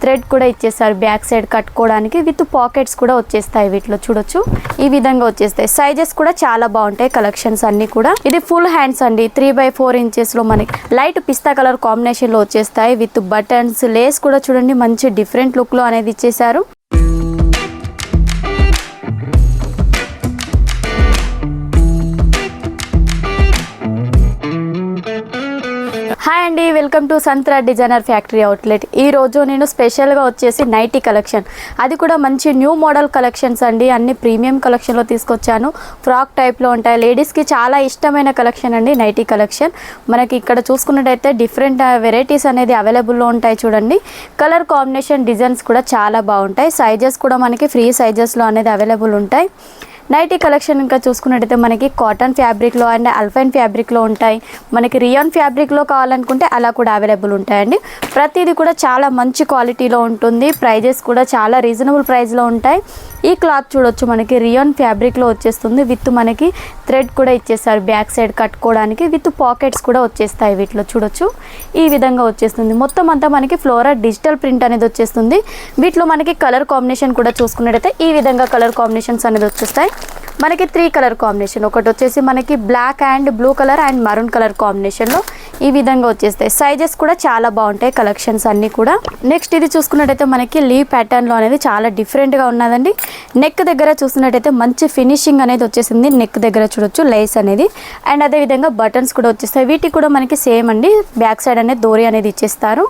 Thread కూడా ఇచ్చేసారు back side కట్టుకోవడానికి విత్ పాకెట్స్ కూడా వచ్చేస్తాయి వీటిలో చూడొచ్చు ఈ విధంగా వచ్చేస్తాయి సైజెస్ కూడా చాలా బాగుంటాయి కలెక్షన్స్ అన్ని కూడా ఇది ఫుల్ హ్యాండ్స్ అండి 3/4 ఇంచెస్ లో మనకి లైట్ పిస్తా కలర్ కాంబినేషన్ లో వచ్చేస్తాయి విత్ బటన్స్ లేస్ కూడా చూడండి మంచి డిఫరెంట్ లుక్ లో అనేది ఇచ్చేసారు హాయ్ అండి welcome to Santhra designer factory outlet ఈ రోజు నేను స్పెషల్గా వచ్చేసి నైటీ కలెక్షన్ అది కూడా మంచి న్యూ మోడల్ కలెక్షన్స్ అండి అన్ని ప్రీమియం కలెక్షన్లో తీసుకొచ్చాను ఫ్రాక్ టైప్లో ఉంటాయి లేడీస్కి చాలా ఇష్టమైన కలెక్షన్ అండి నైటీ కలెక్షన్ మనకి ఇక్కడ చూసుకున్నట్టయితే డిఫరెంట్ వెరైటీస్ అనేది అవైలబుల్లో ఉంటాయి చూడండి కలర్ కాంబినేషన్ డిజైన్స్ కూడా చాలా బాగుంటాయి సైజెస్ కూడా మనకి ఫ్రీ సైజెస్లో అనేది అవైలబుల్ ఉంటాయి నైటీ కలెక్షన్ ఇంకా చూసుకున్నట్టయితే మనకి కాటన్ ఫ్యాబ్రిక్లో అండ్ అల్ఫైన్ ఫ్యాబ్రిక్లో ఉంటాయి మనకి రియాన్ ఫ్యాబ్రిక్లో కావాలనుకుంటే అలా కూడా అవైలబుల్ ఉంటాయండి ప్రతిదీ కూడా చాలా మంచి క్వాలిటీలో ఉంటుంది ప్రైజెస్ కూడా చాలా రీజనబుల్ ప్రైస్లో ఉంటాయి ఈ క్లాత్ చూడొచ్చు మనకి రియాన్ ఫ్యాబ్రిక్లో వచ్చేస్తుంది విత్ మనకి థ్రెడ్ కూడా ఇచ్చేస్తారు బ్యాక్ సైడ్ కట్టుకోవడానికి విత్ పాకెట్స్ కూడా వచ్చేస్తాయి వీటిలో చూడొచ్చు ఈ విధంగా వచ్చేస్తుంది మొత్తం అంతా మనకి ఫ్లోరల్ డిజిటల్ ప్రింట్ అనేది వచ్చేస్తుంది వీటిలో మనకి కలర్ కాంబినేషన్ కూడా చూసుకున్నట్టయితే ఈ విధంగా కలర్ కాంబినేషన్స్ అనేది వచ్చేస్తాయి మనకి 3 కలర్ కాంబినేషన్ ఒకటి వచ్చేసి మనకి black and blue colour and maroon colour కాంబినేషన్లో ఈ విధంగా వచ్చేస్తాయి సైజెస్ కూడా చాలా బాగుంటాయి కలెక్షన్స్ అన్నీ కూడా నెక్స్ట్ ఇది చూసుకున్నట్టయితే మనకి లీవ్ ప్యాటర్న్లో అనేది చాలా డిఫరెంట్గా ఉన్నదండి నెక్ దగ్గర చూసుకున్నట్టయితే మంచి ఫినిషింగ్ అనేది వచ్చేసింది నెక్ దగ్గర చూడొచ్చు లేస్ అనేది అండ్ అదేవిధంగా బటన్స్ కూడా వచ్చేస్తాయి వీటికి కూడా మనకి సేమ్ అండి బ్యాక్ సైడ్ అనేది డోరీ అనేది ఇచ్చేస్తారు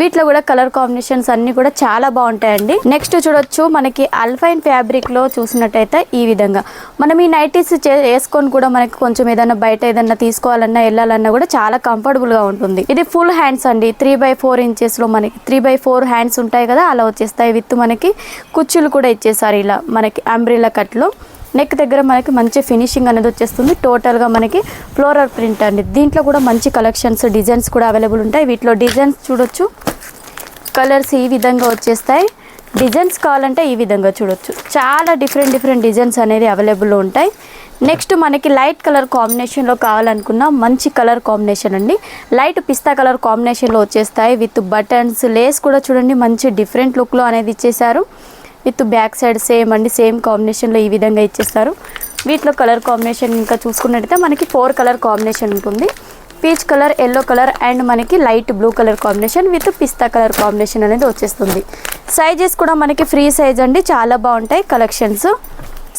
వీటిలో కూడా కలర్ కాంబినేషన్స్ అన్నీ కూడా చాలా బాగుంటాయండి నెక్స్ట్ చూడొచ్చు మనకి అల్ఫైన్ ఫ్యాబ్రిక్లో చూసినట్టయితే ఈ విధంగా మనం ఈ నైటీస్ వేసుకొని కూడా మనకి కొంచెం ఏదైనా బయట ఏదైనా తీసుకోవాలన్నా వెళ్ళాలన్నా కూడా చాలా కంఫర్టబుల్గా ఉంటుంది ఇది ఫుల్ హ్యాండ్స్ అండి 3/4 ఇంచెస్లో మనకి 3/4 హ్యాండ్స్ ఉంటాయి కదా అలా వచ్చేస్తాయి విత్ మనకి కుచ్చులు కూడా ఇచ్చేసారు ఇలా మనకి అంబ్రిల్లా కట్లో నెక్ దగ్గర మనకి మంచి ఫినిషింగ్ అనేది వచ్చేస్తుంది టోటల్గా మనకి ఫ్లోరల్ ప్రింట్ అండి దీంట్లో కూడా మంచి కలెక్షన్స్ డిజైన్స్ కూడా అవైలబుల్ ఉంటాయి వీటిలో డిజైన్స్ చూడొచ్చు కలర్స్ ఈ విధంగా వచ్చేస్తాయి డిజైన్స్ కావాలంటే ఈ విధంగా చూడొచ్చు చాలా డిఫరెంట్ డిజైన్స్ అనేది అవైలబుల్లో ఉంటాయి నెక్స్ట్ మనకి లైట్ కలర్ కాంబినేషన్లో కావాలనుకున్న మంచి కలర్ కాంబినేషన్ అండి లైట్ పిస్తా కలర్ కాంబినేషన్లో వచ్చేస్తాయి విత్ బటన్స్ లేస్ కూడా చూడండి మంచి డిఫరెంట్ లుక్లో అనేది ఇచ్చేసారు విత్ బ్యాక్ సైడ్ సేమ్ అండి సేమ్ కాంబినేషన్లో ఈ విధంగా ఇచ్చేస్తారు వీటిలో కలర్ కాంబినేషన్ ఇంకా చూసుకున్నట్టయితే మనకి 4 కలర్ కాంబినేషన్ ఉంటుంది peach colour yellow colour and మనకి light blue colour combination with pista colour combination అనేది వచ్చేస్తుంది సైజెస్ కూడా మనకి ఫ్రీ సైజ్ అండి చాలా బాగుంటాయి కలెక్షన్స్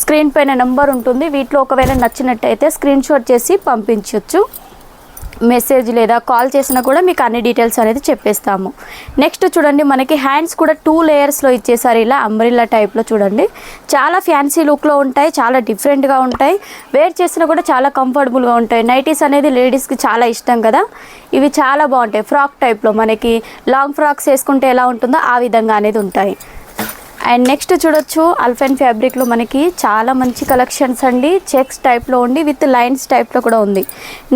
స్క్రీన్ పైన నెంబర్ ఉంటుంది వీటిలో ఒకవేళ నచ్చినట్టయితే స్క్రీన్ షాట్ చేసి పంపించవచ్చు మెసేజ్ లేదా కాల్ చేసినా కూడా మీకు అన్ని డీటెయిల్స్ అనేది చెప్పేస్తాము నెక్స్ట్ చూడండి మనకి హ్యాండ్స్ కూడా 2 లేయర్స్లో ఇచ్చేసారు ఇలా అంబ్రిల్లా టైప్లో చూడండి చాలా ఫ్యాన్సీ లుక్లో ఉంటాయి చాలా డిఫరెంట్గా ఉంటాయి వేర్ చేసినా కూడా చాలా కంఫర్టబుల్గా ఉంటాయి నైటీస్ అనేది లేడీస్కి చాలా ఇష్టం కదా ఇవి చాలా బాగుంటాయి ఫ్రాక్ టైప్లో మనకి లాంగ్ ఫ్రాక్స్ వేసుకుంటే ఎలా ఉంటుందో ఆ విధంగా అనేది ఉంటాయి అండ్ నెక్స్ట్ చూడొచ్చు అల్ఫైన్ ఫ్యాబ్రిక్లో మనకి చాలా మంచి కలెక్షన్స్ అండి చెక్స్ టైప్లో ఉండి విత్ లైన్స్ టైప్లో కూడా ఉంది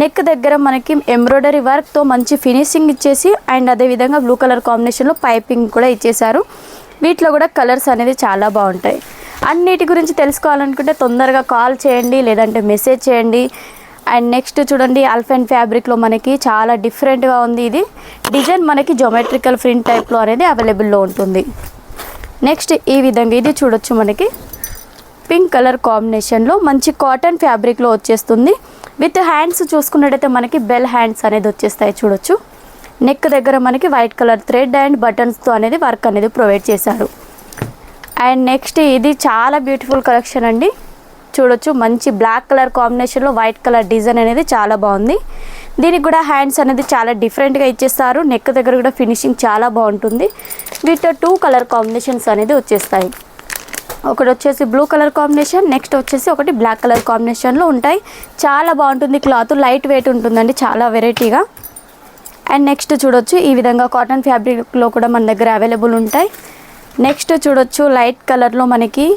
నెక్ దగ్గర మనకి ఎంబ్రాయిడరీ వర్క్తో మంచి ఫినిషింగ్ ఇచ్చేసి అండ్ అదేవిధంగా బ్లూ కలర్ కాంబినేషన్లో పైపింగ్ కూడా ఇచ్చేసారు వీటిలో కూడా కలర్స్ అనేది చాలా బాగుంటాయి అన్నిటి గురించి తెలుసుకోవాలనుకుంటే తొందరగా కాల్ చేయండి లేదంటే మెసేజ్ చేయండి అండ్ నెక్స్ట్ చూడండి అల్ఫైన్ ఫ్యాబ్రిక్లో మనకి చాలా డిఫరెంట్గా ఉంది ఇది డిజైన్ మనకి జోమెట్రికల్ ప్రింట్ టైప్లో అనేది అవైలబుల్లో ఉంటుంది నెక్స్ట్ ఈ విధంగా ఇది చూడొచ్చు మనకి పింక్ కలర్ కాంబినేషన్లో మంచి కాటన్ ఫ్యాబ్రిక్లో వచ్చేస్తుంది విత్ హ్యాండ్స్ చూసుకున్నట్టయితే మనకి బెల్ హ్యాండ్స్ అనేది వచ్చేస్తాయి చూడొచ్చు నెక్ దగ్గర మనకి వైట్ కలర్ థ్రెడ్ అండ్ బటన్స్తో అనేది వర్క్ అనేది ప్రొవైడ్ చేశారు అండ్ నెక్స్ట్ ఇది చాలా బ్యూటిఫుల్ కలెక్షన్ అండి చూడొచ్చు మంచి బ్లాక్ కలర్ కాంబినేషన్లో వైట్ కలర్ డిజైన్ అనేది చాలా బాగుంది దీనికి కూడా హ్యాండ్స్ అనేది చాలా డిఫరెంట్గా ఇచ్చేస్తారు నెక్ దగ్గర కూడా ఫినిషింగ్ చాలా బాగుంటుంది వీటితో 2 కలర్ కాంబినేషన్స్ అనేది వచ్చేస్తాయి ఒకటి వచ్చేసి బ్లూ కలర్ కాంబినేషన్ నెక్స్ట్ వచ్చేసి ఒకటి బ్లాక్ కలర్ కాంబినేషన్లో ఉంటాయి చాలా బాగుంటుంది క్లాత్ లైట్ వెయిట్ ఉంటుందండి చాలా వెరైటీగా అండ్ నెక్స్ట్ చూడొచ్చు ఈ విధంగా కాటన్ ఫ్యాబ్రిక్లో కూడా మన దగ్గర అవైలబుల్ ఉంటాయి నెక్స్ట్ చూడొచ్చు లైట్ కలర్లో మనకి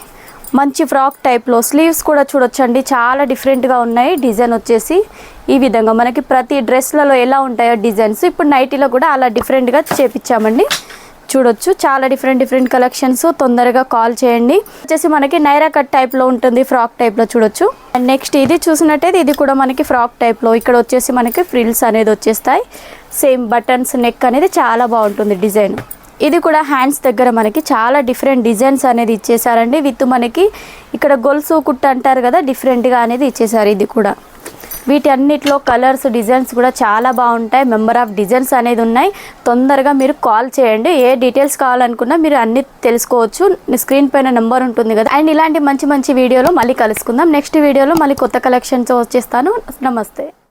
మంచి ఫ్రాక్ టైప్లో స్లీవ్స్ కూడా చూడొచ్చండి చాలా డిఫరెంట్గా ఉన్నాయి డిజైన్ వచ్చేసి ఈ విధంగా మనకి ప్రతి డ్రెస్లలో ఎలా ఉంటాయో డిజైన్స్ ఇప్పుడు నైటీలో కూడా అలా డిఫరెంట్గా చేపించామండి చూడొచ్చు చాలా డిఫరెంట్ కలెక్షన్స్ తొందరగా కాల్ చేయండి వచ్చేసి మనకి నైరా కట్ టైప్లో ఉంటుంది ఫ్రాక్ టైప్లో చూడొచ్చు అండ్ నెక్స్ట్ ఇది చూసినట్టయితే ఇది కూడా మనకి ఫ్రాక్ టైప్లో ఇక్కడ వచ్చేసి మనకి ఫ్రిల్స్ అనేది వచ్చేస్తాయి సేమ్ బటన్స్ నెక్ అనేది చాలా బాగుంటుంది డిజైన్ ఇది కూడా హ్యాండ్స్ దగ్గర మనకి చాలా డిఫరెంట్ డిజైన్స్ అనేది ఇచ్చేసారండి. విత్ మనకి ఇక్కడ గొలుసు కుట్ట అంటారు కదా, డిఫరెంట్గా అనేది ఇచ్చేసారు. ఇది కూడా వీటి అన్నిట్లో కలర్స్ డిజైన్స్ కూడా చాలా బాగుంటాయి. మెంబర్ ఆఫ్ డిజైన్స్ అనేది ఉన్నాయి. తొందరగా మీరు కాల్ చేయండి. ఏ డీటెయిల్స్ కావాలనుకున్నా మీరు అన్ని తెలుసుకోవచ్చు. స్క్రీన్ పైన నెంబర్ ఉంటుంది కదా. అండ్ ఇలాంటి మంచి మంచి వీడియోలో మళ్ళీ కలుసుకుందాం. నెక్స్ట్ వీడియోలో మళ్ళీ కొత్త కలెక్షన్స్ వచ్చేస్తాను. నమస్తే.